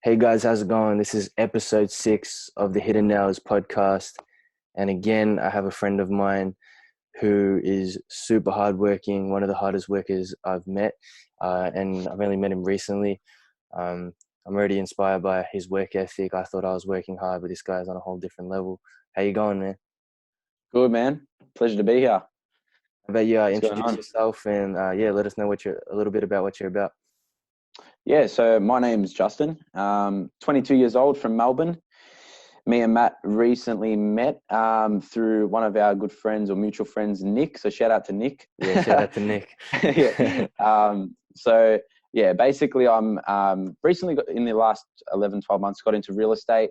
Hey guys, how's it going? This is episode 6 of the Hidden Nails podcast. And again, I have a friend of mine who is super hardworking, one of the hardest workers I've met. And I've only met him recently. I'm already inspired by his work ethic. I thought I was working hard, but this guy's on a whole different level. How you going, man? Good, man. Pleasure to be here. How about you What's going introduce on? yourself and let us know a little bit about what you're about. Yeah, so my name's Justin. 22 years old from Melbourne. Me and Matt recently met through one of our good friends or mutual friends, Nick. So shout out to Nick. Yeah, shout out to Nick. Yeah. So yeah, basically I'm recently in the last 11, 12 months got into real estate,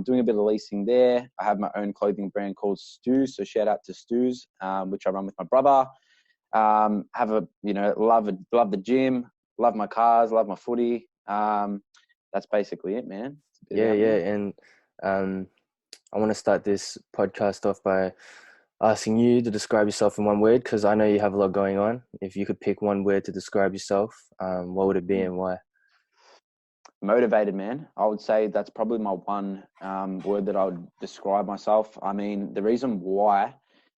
doing a bit of leasing there. I have my own clothing brand called STUZE. So shout out to STUZE, which I run with my brother. Love the gym, love my cars, love my footy. That's basically it, man. Yeah, yeah. And I want to start this podcast off by asking you to describe yourself in one word, because I know you have a lot going on. If you could pick one word to describe yourself, what would it be and why? Motivated, man. I would say that's probably my one word that I would describe myself. I mean, the reason why,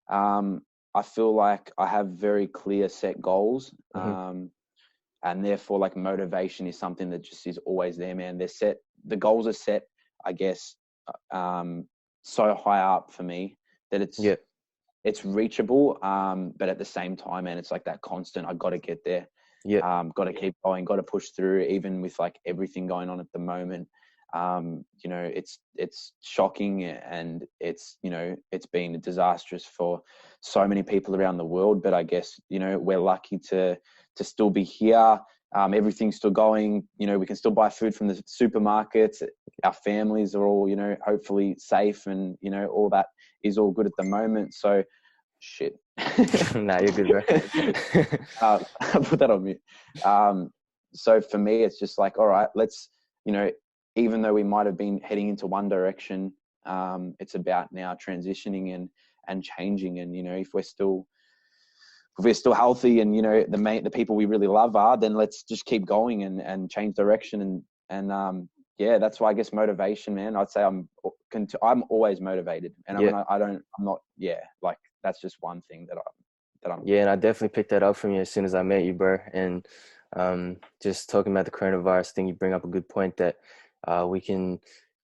I feel like I have very clear set goals. Mm-hmm. And therefore, like, motivation is something that just is always there, man. The goals are set, I guess, so high up for me that Yeah, it's reachable. But at the same time, man, it's like that constant, I got to get there. yeah, Got to keep going, got to push through, even with like everything going on at the moment. It's shocking, and it's been disastrous for so many people around the world. But I guess, we're lucky to still be here. Everything's still going. We can still buy food from the supermarkets. Our families are all, hopefully safe, and all that is all good at the moment. So, shit. nah, you're good, bro. I put that on mute. So for me, it's just like, all right, let's, even though we might have been heading into one direction, it's about now transitioning and changing. And, if we're still healthy, and, the people we really love are, then let's just keep going and change direction. Yeah, that's why I guess motivation, man. I'd say I'm always motivated, and Yeah. like, that's just one thing that I'm. Yeah, and I definitely picked that up from you as soon as I met you, bro. And just talking about the coronavirus thing, you bring up a good point that we can,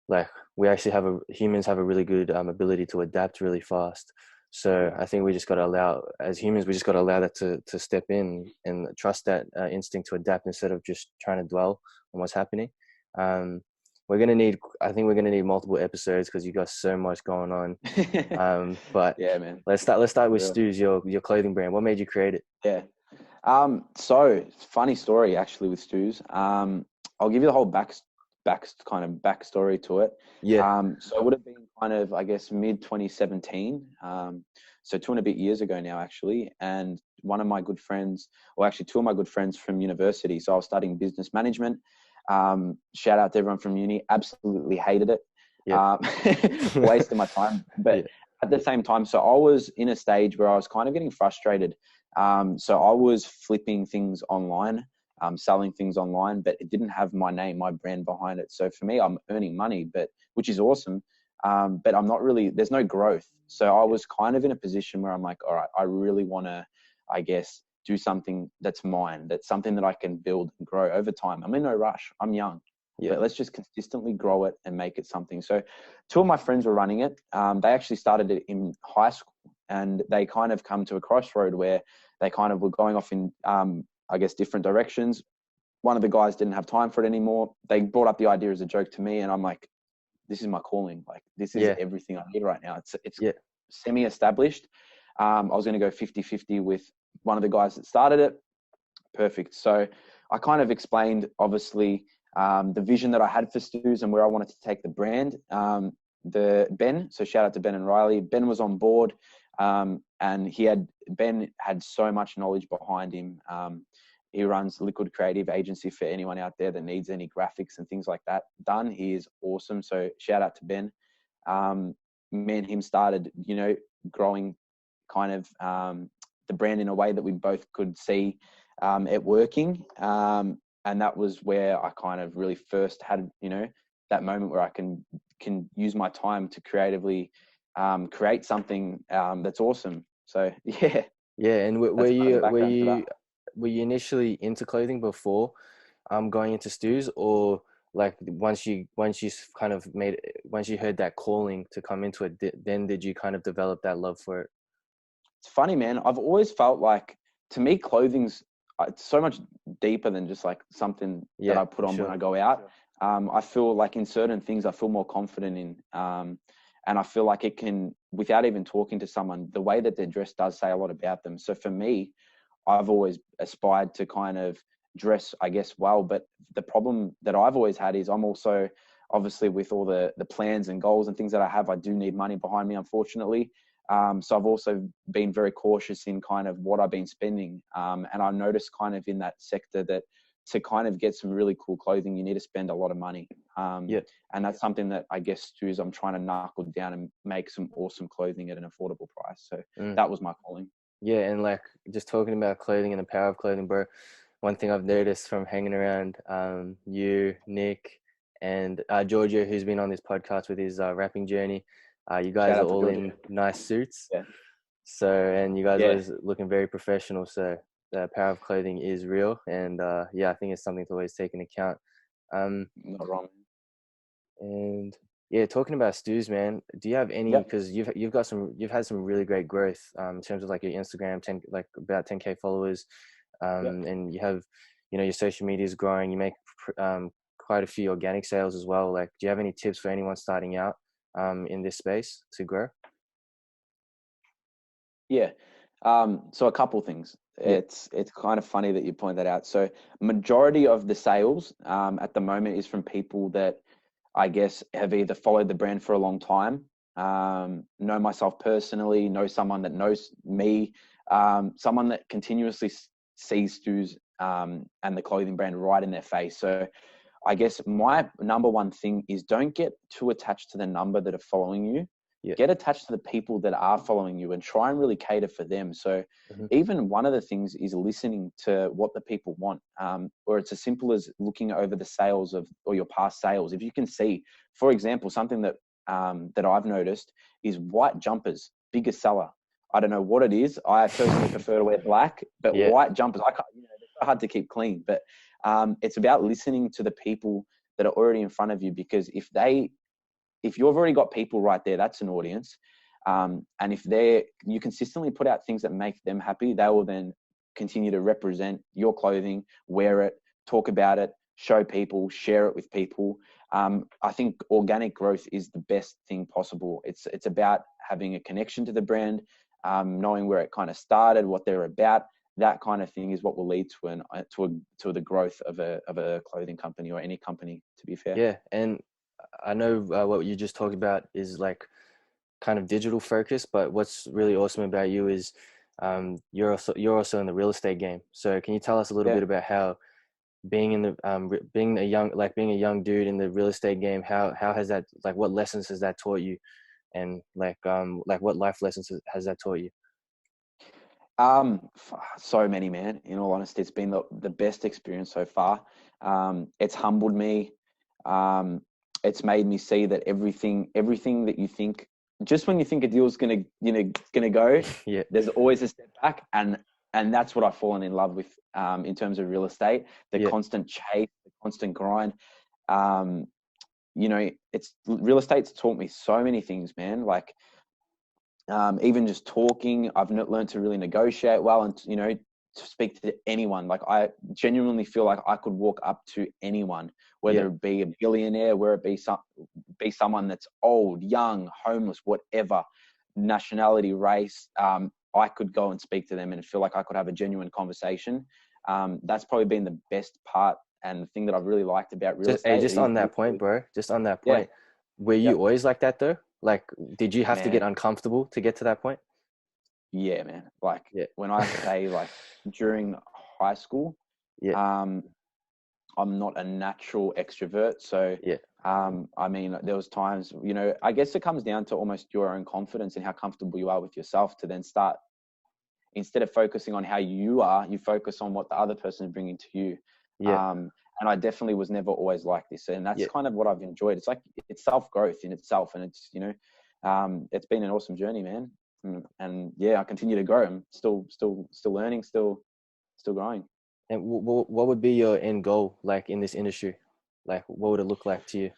like, we actually humans have a really good ability to adapt really fast. So I think we just got to allow, as humans, we just got to allow that to step in and trust that instinct to adapt instead of just trying to dwell on what's happening. Um, I think we're gonna need multiple episodes because you got so much going on. But Yeah, man. let's start with Yeah. STUZE, your clothing brand. What made you create it? Yeah. So funny story actually with STUZE. I'll give you the whole backstory to it. Yeah, So it would have been kind of, I guess, mid 2017. So 2 and a bit years ago now, actually. And one of my good friends, or actually two of my good friends from university. So I was studying business management. Shout out to everyone from uni. Absolutely hated it. yeah, Wasted my time. yeah, But at the same time, so I was in a stage where I was kind of getting frustrated. So I was flipping things online, selling things online, but it didn't have my name, my brand behind it. So for me, I'm earning money, which is awesome. But I'm not really, there's no growth. So I was kind of in a position where I'm like, all right, I really want to, I guess, do something that's mine. That's something that I can build and grow over time. I'm in no rush. I'm young. yeah, But let's just consistently grow it and make it something. So two of my friends were running it. They actually started it in high school, and they kind of come to a crossroad where they kind of were going off in, I guess, different directions. One of the guys didn't have time for it anymore. They brought up the idea as a joke to me, and I'm like, this is my calling. Like, this is yeah, everything I need right now. It's yeah, semi-established. I was going to go 50-50 with one of the guys that started it. Perfect. So I kind of explained, obviously, the vision that I had for STUZE and where I wanted to take the brand. So shout out to Ben and Riley. Ben was on board, and Ben had so much knowledge behind him. He runs Liquid Creative Agency for anyone out there that needs any graphics and things like that done. He is awesome. So shout out to Ben. Me and him started, growing kind of the brand in a way that we both could see it working. and that was where I kind of really first had, that moment where I can use my time to creatively create something that's awesome. So yeah, Yeah, and that's kind of the background to that. were you initially into clothing before going into STUZE, or like once you heard that calling to come into it, then did you kind of develop that love for it? It's funny, man. I've always felt like, to me, clothing's it's so much deeper than just like something that Yeah, I put for on when sure. I go out. I feel like in certain things I feel more confident in, and I feel like it can, without even talking to someone, the way that they're dressed does say a lot about them. So for me, I've always aspired to kind of dress, I guess, well. But the problem that I've always had is I'm also, obviously, with all the plans and goals and things that I have, I do need money behind me, unfortunately. So I've also been very cautious in kind of what I've been spending. And I noticed kind of in that sector that to kind of get some really cool clothing, you need to spend a lot of money. Yeah. And that's something that I guess is I'm trying to knuckle down and make some awesome clothing at an affordable price. So Mm. that was my calling. Yeah, and like just talking about clothing and the power of clothing, bro. One thing I've noticed from hanging around you, Nick, and Giorgio, who's been on this podcast with his rapping journey, you guys Shout are out to all Georgia. in nice suits. Yeah. So, and you guys Yeah. always looking very professional. So, the power of clothing is real, and yeah, I think it's something to always take into account. Um, Not wrong. and yeah, talking about STUZE, man, do you have any? Yep. Because you've had some really great growth in terms of like your Instagram, like about 10K followers, Yep. and you have, your social media is growing. You make quite a few organic sales as well. Like, do you have any tips for anyone starting out in this space to grow? Yeah. So a couple things. Yeah, It's kind of funny that you point that out. So majority of the sales at the moment is from people that I guess have either followed the brand for a long time, know myself personally, know someone that knows me, someone that continuously sees STUZE and the clothing brand right in their face. So I guess my number one thing is don't get too attached to the number that are following you. yeah, Get attached to the people that are following you and try and really cater for them. So hmm, even one of the things is listening to what the people want, or it's as simple as looking over the sales of or your past sales. If you can see, for example, something that that I've noticed is white jumpers, biggest seller. I don't know what it is. I personally prefer to wear black, but yeah, white jumpers, I can't, they're so hard to keep clean. But it's about listening to the people that are already in front of you, because if you've already got people right there, that's an audience. And if you consistently put out things that make them happy, they will then continue to represent your clothing, wear it, talk about it, show people, share it with people. I think organic growth is the best thing possible. It's about having a connection to the brand, knowing where it kind of started, what they're about. That kind of thing is what will lead to the growth of a clothing company or any company, to be fair. yeah. And I know what you just talked about is like kind of digital focus, but what's really awesome about you is you're also in the real estate game. So can you tell us a little Yeah. bit about how being in the being a young dude in the real estate game, how has that, like, what lessons has that taught you, and like what life lessons has that taught you? So many, man. In all honesty, it's been the best experience so far. It's humbled me. Um, it's made me see that everything that you think, just when you think a deal's gonna go, Yeah, there's always a step back, and that's what I've fallen in love with in terms of real estate. The yeah, constant chase, the constant grind. Um, it's real estate's taught me so many things, man. Like even just talking, I've learned to really negotiate well, and to speak to anyone. Like I genuinely feel like I could walk up to anyone, yeah, whether it be a billionaire, where it be someone that's old, young, homeless, whatever nationality, race. I could go and speak to them and feel like I could have a genuine conversation. That's probably been the best part and the thing that I've really liked about real just hey, estate just is on that point, bro, just on that yeah, point, were you yep, always like that though? Like, did you have to man. get uncomfortable to get to that point? Yeah, man. Like Yeah. when I say like during high school, Yeah, um, I'm not a natural extrovert. So, yeah, I mean, there was times, I guess it comes down to almost your own confidence and how comfortable you are with yourself to then start, instead of focusing on how you are, you focus on what the other person is bringing to you. Yeah. And I definitely was never always like this. And that's Yeah. kind of what I've enjoyed. It's like, it's self-growth in itself. And it's, it's been an awesome journey, man. And yeah, I continue to grow. I'm still learning, still growing. And what would be your end goal, like in this industry? Like, what would it look like to you?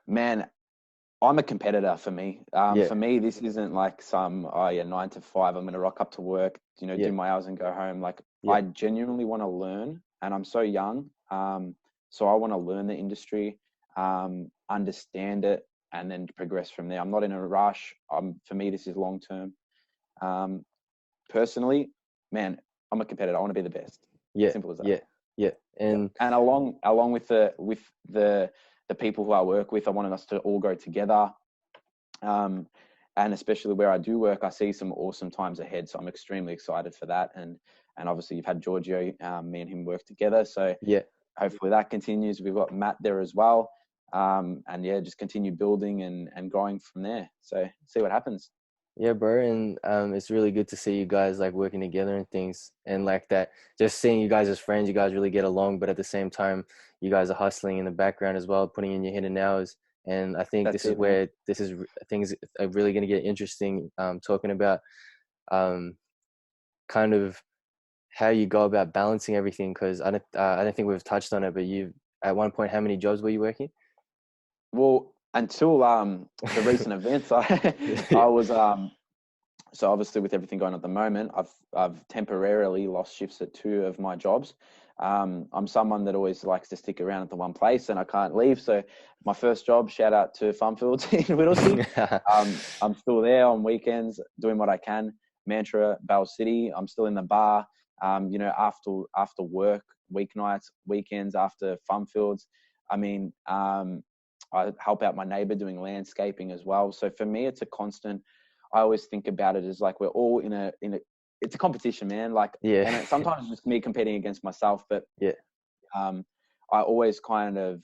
Man, I'm a competitor for me. Yeah. For me, this isn't like some, oh yeah, 9 to 5, I'm going to rock up to work, Yeah. do my hours and go home. Like, Yeah. I genuinely want to learn, and I'm so young. So I want to learn the industry, understand it, and then progress from there. I'm not in a rush. For me, this is long term. Um, Personally, man, I'm a competitor. I want to be the best. Yeah. Simple as that. Yeah. Yeah. Yeah. And And along with the people who I work with, I wanted us to all go together. Um, and especially where I do work, I see some awesome times ahead. So I'm extremely excited for that. And obviously you've had Giorgio, me and him work together. So yeah. hopefully that continues. We've got Matt there as well. And yeah, just continue building and growing from there. So see what happens. Yeah, bro, and it's really good to see you guys like working together and things, and like that. Just seeing you guys as friends, you guys really get along, but at the same time, you guys are hustling in the background as well, putting in your hidden hours. And I think That's this is it, man. where things are really going to get interesting. Talking about um, kind of how you go about balancing everything, because I don't think we've touched on it, but you at one point, how many jobs were you working? Well, until the recent events, I Yeah, was so obviously with everything going on at the moment, I've temporarily lost shifts at 2 of my jobs. I'm someone that always likes to stick around at the one place, and I can't leave. So my first job, shout out to Funfields in Whittlesea. I'm still there on weekends doing what I can. Mantra, Bell City. I'm still in the bar. After work, weeknights, weekends, after Funfields. I mean, I help out my neighbor doing landscaping as well. So for me, it's a constant. I always think about it as like we're all in a it's a competition, man. Like, yeah, and sometimes it's just me competing against myself, but yeah, um, I always kind of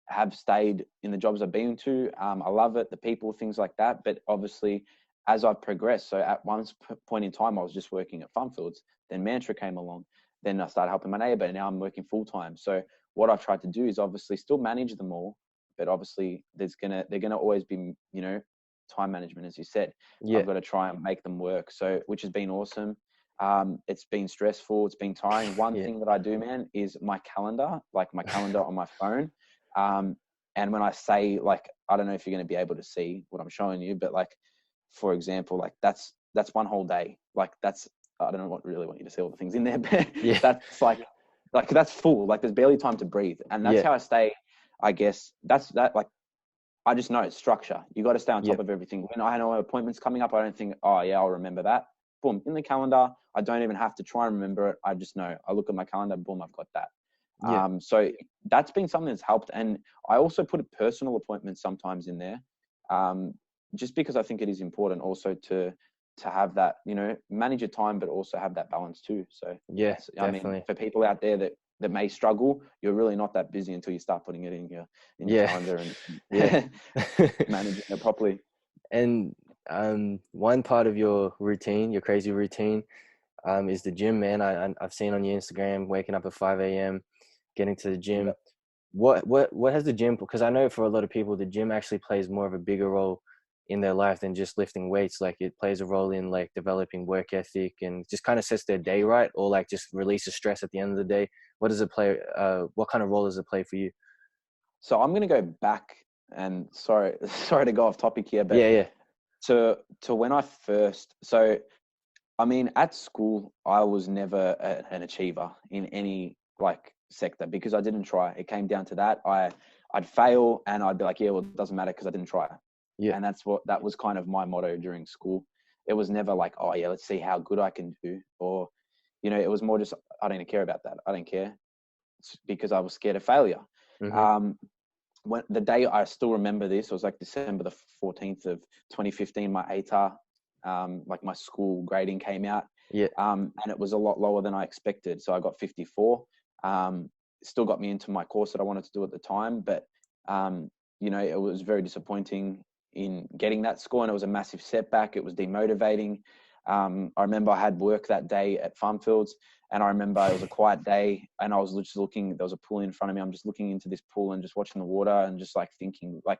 have stayed in the jobs I've been to. I love it, the people, things like that. But obviously, as I've progressed, so at one point in time, I was just working at Funfields. Then Mantra came along. Then I started helping my neighbor, and now I'm working full time. So what I've tried to do is obviously still manage them all, but obviously they're gonna always be time management, as you said. So yeah, I've got to try and make them work. So which has been awesome. It's been stressful. It's been tiring. One yeah, thing that I do, man, is my calendar, like my calendar on my phone. Um, and when I say, like, I don't know if you're going to be able to see what I'm showing you, but like, for example, like that's one whole day. Like I don't know what really want you to see all the things in there, but yeah, that's like that's full. Like there's barely time to breathe, and that's yeah, how I stay. I guess that's that. Like I just know it's structure. You got to stay on yeah, top of everything. When I know appointments coming up, I don't think, oh yeah, I'll remember that. Boom, in the calendar. I don't even have to try and remember it. I just know. I look at my calendar. Boom, I've got that. yeah, So that's been something that's helped. And I also put a personal appointment sometimes in there, just because I think it is important also to have that, manage your time, but also have that balance too. So yeah, I mean, definitely. for people out there that may struggle, you're really not that busy until you start putting it in your Yeah, calendar and yeah. managing it properly. And one part of your routine, your crazy routine, is the gym, man. I've seen on your Instagram waking up at 5 a.m., getting to the Yeah. gym. What has the gym? Because I know for a lot of people, the gym actually plays more of a bigger role in their life than just lifting weights. Like it plays a role in like developing work ethic and just kind of sets their day right, or like just releases stress at the end of the day. What does it play? What kind of role does it play for you? So I'm going to go back and sorry, sorry to go off topic here, but Yeah, yeah, to when I first, so I mean, at school, I was never an achiever in any like sector because I didn't try. It came down to that. I'd fail and I'd be like, yeah, well, it doesn't matter because I didn't try. yeah, And that was kind of my motto during school. It was never like, oh yeah, let's see how good I can do. Or, it was more just, I don't even care about that. I don't care. It's because I was scared of failure. mm-hmm. Um, when the day I still remember this, it was like December the 14th of 2015, my ATAR, like my school grading came out, Yeah, and it was a lot lower than I expected. So I got 54. Still got me into my course that I wanted to do at the time, but it was very disappointing in getting that score, and it was a massive setback. It was demotivating. I remember I had work that day at Farmfields, and I remember it was a quiet day, and I was just looking. There was a pool in front of me. I'm just looking into this pool and just watching the water, and just like thinking, like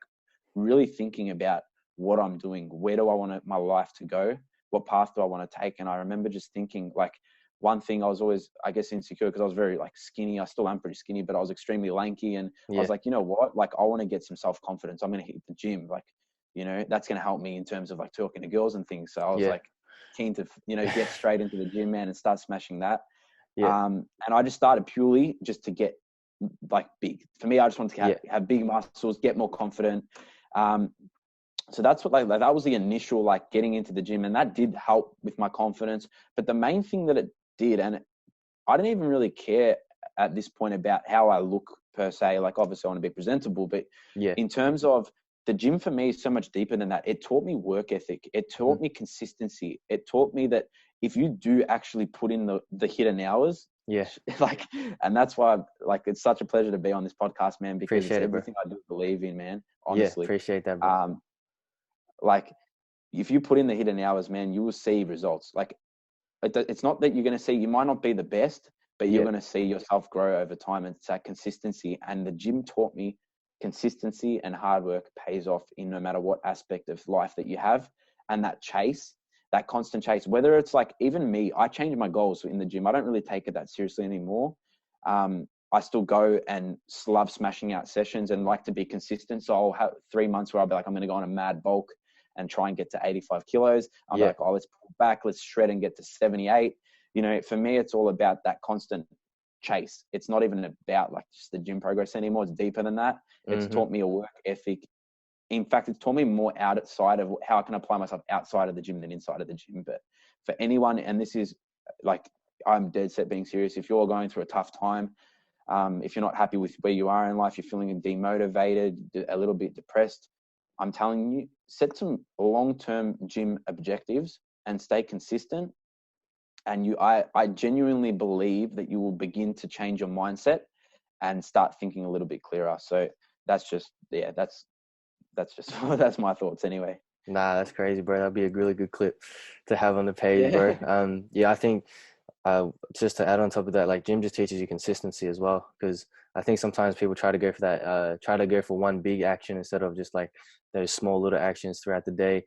really thinking about what I'm doing. Where do I want my life to go? What path do I want to take? And I remember just thinking, like, one thing I was always, I guess, insecure because I was very like skinny. I still am pretty skinny, but I was extremely lanky. And I was like, you know what? Like, I want to get some self-confidence. I'm going to hit the gym. Like, you know, that's going to help me in terms of like talking to girls and things. So I was like keen to, you know, get straight into the gym, man, and start smashing that. And I just started purely just to get like big. For me, I just wanted to have big muscles, get more confident. So that's what like that was the initial like getting into the gym, and that did help with my confidence. But the main thing that it did, and I didn't even really care at this point about how I look per se. Like, obviously I want to be presentable, but in terms of the gym, for me is so much deeper than that. It taught me work ethic. It taught me consistency. It taught me that if you do actually put in the hidden hours, like, and that's why like it's such a pleasure to be on this podcast, man, because it's everything I do believe in, man. Honestly, appreciate that, bro. Like, if you put in the hidden hours, man, you will see results. Like, it's not that you're going to see, you might not be the best, but you're going to see yourself grow over time. And it's that consistency. And the gym taught me consistency and hard work pays off in no matter what aspect of life that you have. And that chase, that constant chase, whether it's like, even me, I changed my goals in the gym. I don't really take it that seriously anymore. I still go and love smashing out sessions and like to be consistent. So I'll have 3 months where I'll be like, I'm going to go on a mad bulk and try and get to 85 kilos. I'm like, oh, let's pull back, let's shred and get to 78. You know, for me, it's all about that constant chase. It's not even about like just the gym progress anymore. It's deeper than that. It's taught me a work ethic. In fact, it's taught me more outside of how I can apply myself outside of the gym than inside of the gym. But for anyone, and this is like, I'm dead set being serious. If you're going through a tough time, if you're not happy with where you are in life, you're feeling demotivated, a little bit depressed, I'm telling you, set some long-term gym objectives and stay consistent. And I genuinely believe that you will begin to change your mindset and start thinking a little bit clearer. So that's just, that's that's my thoughts anyway. Nah, that's crazy, bro. That'd be a really good clip to have on the page, bro. I think just to add on top of that, like, gym just teaches you consistency as well, because I think sometimes people try to go for that, try to go for one big action instead of just like those small little actions throughout the day,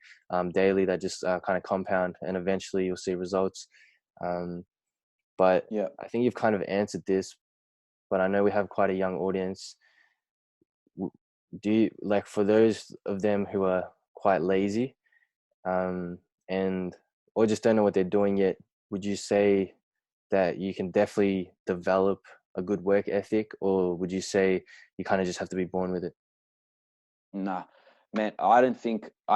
daily, that just kind of compound, and eventually you'll see results. But I think you've kind of answered this, but I know we have quite a young audience. Do you, like, for those of them who are quite lazy, and or just don't know what they're doing yet, would you say that you can definitely develop a good work ethic, or would you say you kind of just have to be born with it? Nah, man, I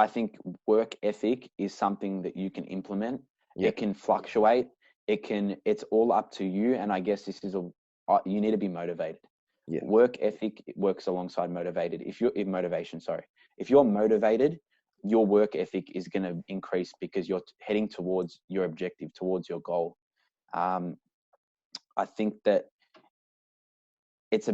think work ethic is something that you can implement. It can fluctuate. It's all up to you. And I guess you need to be motivated. Work ethic works alongside motivated. If you're motivated, your work ethic is going to increase because you're heading towards your objective, towards your goal. I think that it's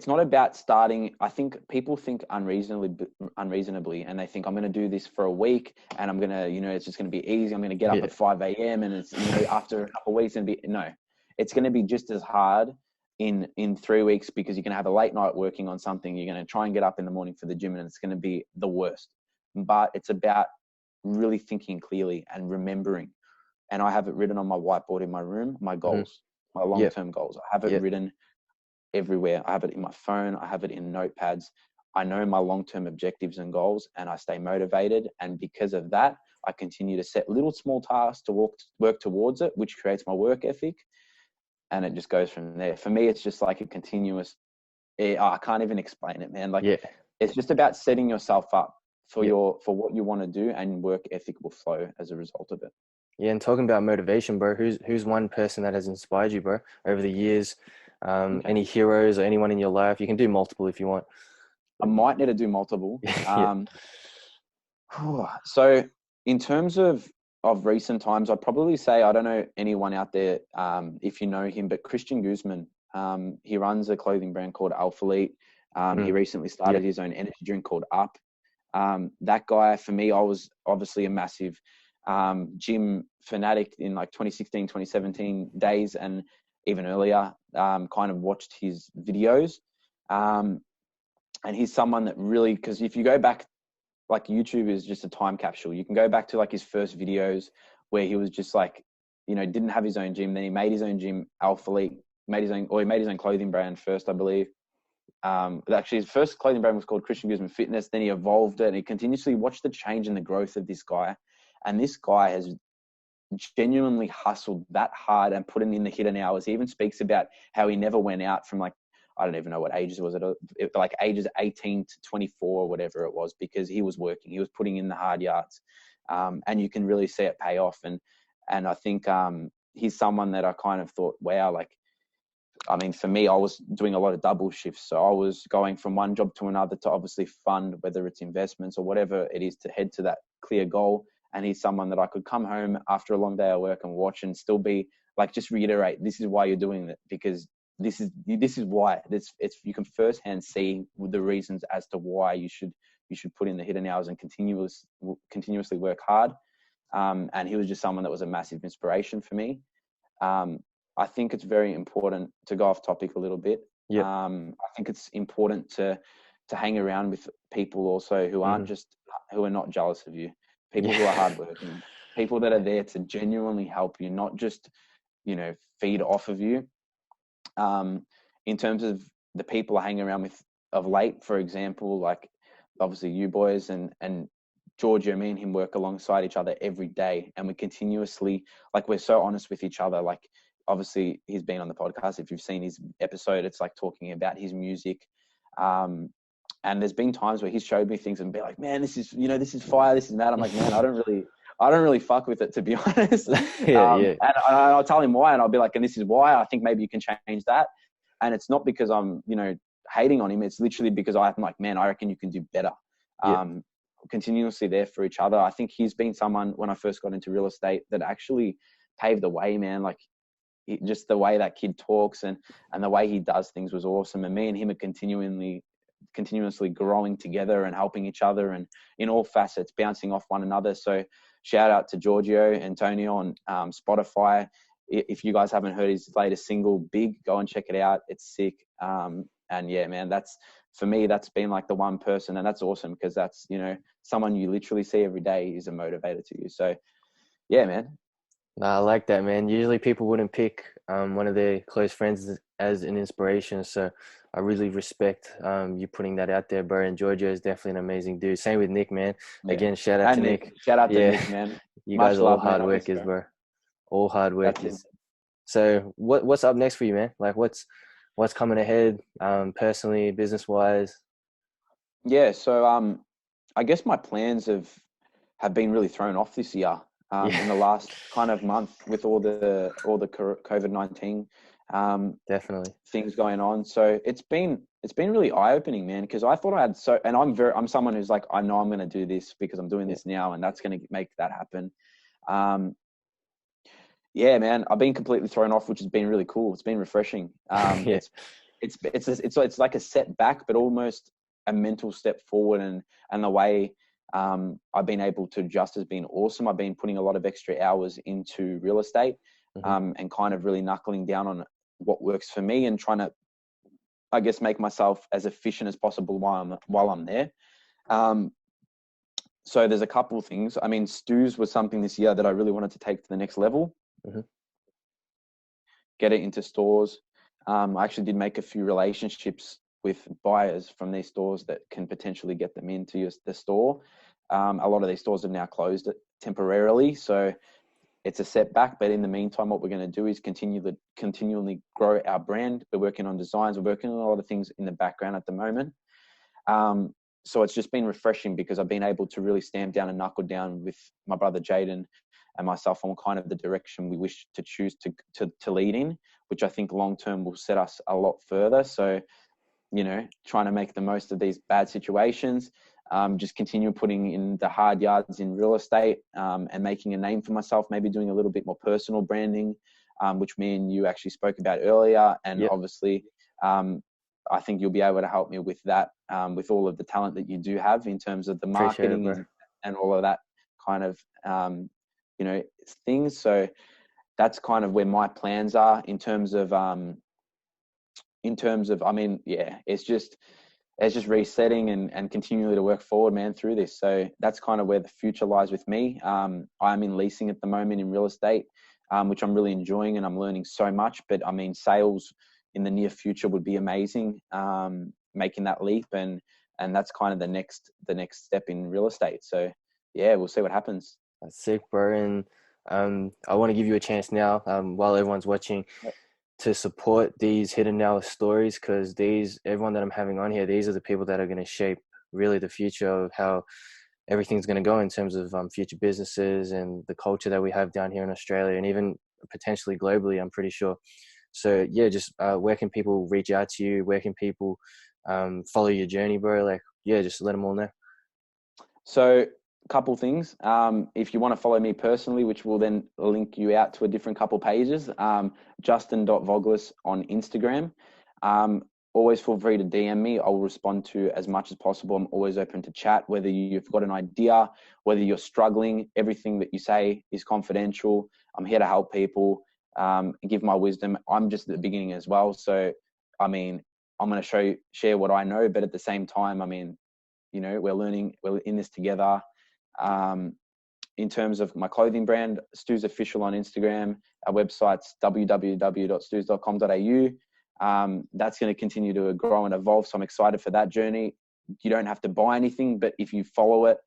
not about starting. I think people think unreasonably, and they think, I'm going to do this for a week and I'm going to, it's just going to be easy. I'm going to get up at 5 a.m. and it's, after a couple of weeks it's going to be just as hard in 3 weeks, because you're going to have a late night working on something. You're going to try and get up in the morning for the gym, and it's going to be the worst. But it's about really thinking clearly and remembering. And I have it written on my whiteboard in my room, my goals, my long-term goals. I have it written everywhere. I have it in my phone. I have it in notepads. I know my long-term objectives and goals, and I stay motivated. And because of that, I continue to set little small tasks to work towards it, which creates my work ethic. And it just goes from there. For me, it's just like a continuous, I can't even explain it, man. Like, it's just about setting yourself up for what you want to do, and work ethic will flow as a result of it. Yeah. And talking about motivation, bro, who's one person that has inspired you, bro, over the years? Any heroes or anyone in your life? You can do multiple if you want. I might need to do multiple. So in terms of recent times, I'd probably say, I don't know anyone out there, if you know him, but Christian Guzman, he runs a clothing brand called Alphalete. He recently started his own energy drink called Up. That guy, for me, I was obviously a massive gym fanatic in like 2016, 2017 days, and even earlier, kind of watched his videos. And he's someone that really, because if you go back, like YouTube is just a time capsule. You can go back to like his first videos where he was just like, didn't have his own gym. Then he made his own gym, Alpha Elite, he made his own clothing brand first, I believe. Actually, his first clothing brand was called Christian Guzman Fitness. Then he evolved it, and he continuously watched the change and the growth of this guy. And this guy has genuinely hustled that hard and put in the hidden hours. He even speaks about how he never went out from like, I don't even know what ages was it, like ages 18 to 24 or whatever it was, because he was working, he was putting in the hard yards. And you can really see it pay off. And I think he's someone that I kind of thought, wow, like, I mean, for me, I was doing a lot of double shifts. So I was going from one job to another to obviously fund, whether it's investments or whatever it is, to head to that clear goal. And he's someone that I could come home after a long day of work and watch and still be like, just reiterate, this is why you're doing it, because this is why. It's you can firsthand see the reasons as to why you should put in the hidden hours and continuously work hard. And he was just someone that was a massive inspiration for me. I think it's very important to go off topic a little bit. Yeah. I think it's important to hang around with people also who aren't who are not jealous of you, people who are hardworking, people that are there to genuinely help you, not just, feed off of you. In terms of the people I hang around with of late, for example, like obviously you boys and Giorgio, me and him work alongside each other every day, and we continuously, like, we're so honest with each other. Like, obviously he's been on the podcast. If you've seen his episode, it's like talking about his music. And there's been times where he's showed me things and be like, man, this is fire. This is mad. I'm like, man, I don't really fuck with it, to be honest. And I'll tell him why, and I'll be like, and this is why I think maybe you can change that. And it's not because I'm, hating on him. It's literally because I'm like, man, I reckon you can do better. Continuously there for each other. I think he's been someone, when I first got into real estate, that actually paved the way, man. Like, just the way that kid talks and the way he does things was awesome. And me and him are continuously growing together and helping each other, and in all facets, bouncing off one another. So shout out to Giorgio Antonio on Spotify. If you guys haven't heard his latest single, Big, go and check it out. It's sick. And yeah, man, for me, that's been like the one person, and that's awesome, because that's, someone you literally see every day is a motivator to you. So yeah, man. Nah, I like that, man. Usually people wouldn't pick one of their close friends as an inspiration. So I really respect you putting that out there, bro. And Giorgio is definitely an amazing dude. Same with Nick, man. Yeah. Again, shout out to Nick. Shout out to Nick, man. You Much guys are all love, man. hard workers, bro. All hard workers. So what's up next for you, man? Like, what's coming ahead, personally, business-wise? Yeah, so I guess my plans have been really thrown off this year. In the last kind of month, with all the COVID-19 definitely things going on. So it's been really eye-opening, man, because I thought I had and I'm someone who's like, I know I'm going to do this because I'm doing this now, and that's going to make that happen. Yeah, man, I've been completely thrown off, which has been really cool. It's been refreshing. It's like a setback, but almost a mental step forward, and the way I've been able to adjust has been awesome. I've been putting a lot of extra hours into real estate, and kind of really knuckling down on what works for me, and trying to, I guess, make myself as efficient as possible while I'm there. So there's a couple of things. I mean, STUZE was something this year that I really wanted to take to the next level. Get it into stores. I actually did make a few relationships with buyers from these stores that can potentially get them into the store. A lot of these stores have now closed temporarily, so it's a setback. But in the meantime, what we're going to do is continually grow our brand. We're working on designs. We're working on a lot of things in the background at the moment. So it's just been refreshing, because I've been able to really stamp down and knuckle down with my brother Jaden and myself on kind of the direction we wish to choose to lead in, which I think long term will set us a lot further. So, trying to make the most of these bad situations, just continue putting in the hard yards in real estate, and making a name for myself, maybe doing a little bit more personal branding, which me and you actually spoke about earlier. And obviously, I think you'll be able to help me with that, with all of the talent that you do have in terms of the marketing and all of that kind of things. So that's kind of where my plans are in terms of, I mean, yeah, it's just resetting and continually to work forward, man, through this. So that's kind of where the future lies with me. I'm in leasing at the moment in real estate, which I'm really enjoying, and I'm learning so much. But I mean, sales in the near future would be amazing, making that leap, and that's kind of the next step in real estate. So yeah, we'll see what happens. That's sick, bro. And I want to give you a chance now, while everyone's watching, to support these hidden now stories, because everyone that I'm having on here, these are the people that are going to shape really the future of how everything's going to go in terms of future businesses and the culture that we have down here in Australia, and even potentially globally, I'm pretty sure. So yeah, just where can people reach out to you? Where can people follow your journey, bro? Like, yeah, just let them all know. So, couple things. If you want to follow me personally, which will then link you out to a different couple pages, justin.voglis on Instagram. Always feel free to DM me. I will respond to as much as possible. I'm always open to chat, whether you've got an idea, whether you're struggling. Everything that you say is confidential. I'm here to help people, give my wisdom. I'm just at the beginning as well. So, I mean, I'm going to share what I know, but at the same time, I mean, we're learning, we're in this together. In terms of my clothing brand, STUZE Official on Instagram. Our website's www.stuze.com.au. That's going to continue to grow and evolve. So I'm excited for that journey. You don't have to buy anything, but if you follow it,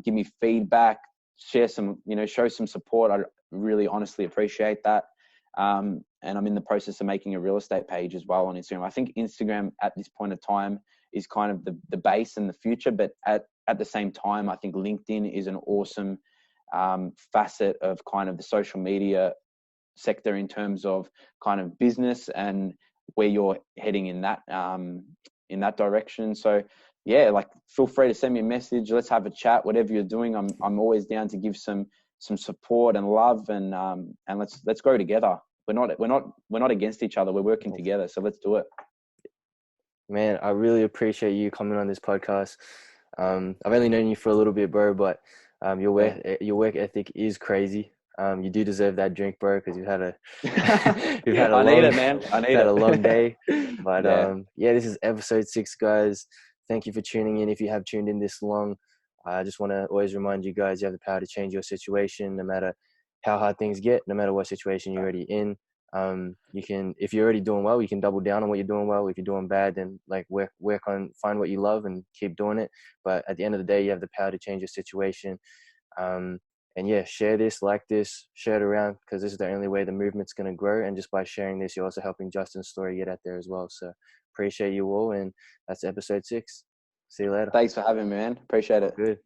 give me feedback, share some, show some support. I really honestly appreciate that. And I'm in the process of making a real estate page as well on Instagram. I think Instagram at this point of time is kind of the base in the future, but at the same time, I think LinkedIn is an awesome facet of kind of the social media sector in terms of kind of business and where you're heading in that direction. So yeah, like, feel free to send me a message. Let's have a chat. Whatever you're doing, I'm always down to give some support and love, and let's grow together. We're not against each other. We're working together. So let's do it. Man, I really appreciate you coming on this podcast. I've only known you for a little bit, bro, but your work ethic is crazy. You do deserve that drink, bro, because you've had a I need it, man. I need had it. a long day. But Yeah. yeah, this is episode 6, guys. Thank you for tuning in. If you have tuned in this long, I just want to always remind you guys, you have the power to change your situation, no matter how hard things get, no matter what situation you're already in. You can, if you're already doing well, you can double down on what you're doing well. If you're doing bad, then like work on, find what you love and keep doing it. But at the end of the day, you have the power to change your situation. And yeah, share this, like this, share it around, because this is the only way the movement's going to grow. And just by sharing this, you're also helping Justin's story get out there as well. So appreciate you all. And that's episode 6. See you later. Thanks for having me, man. Appreciate All it. good.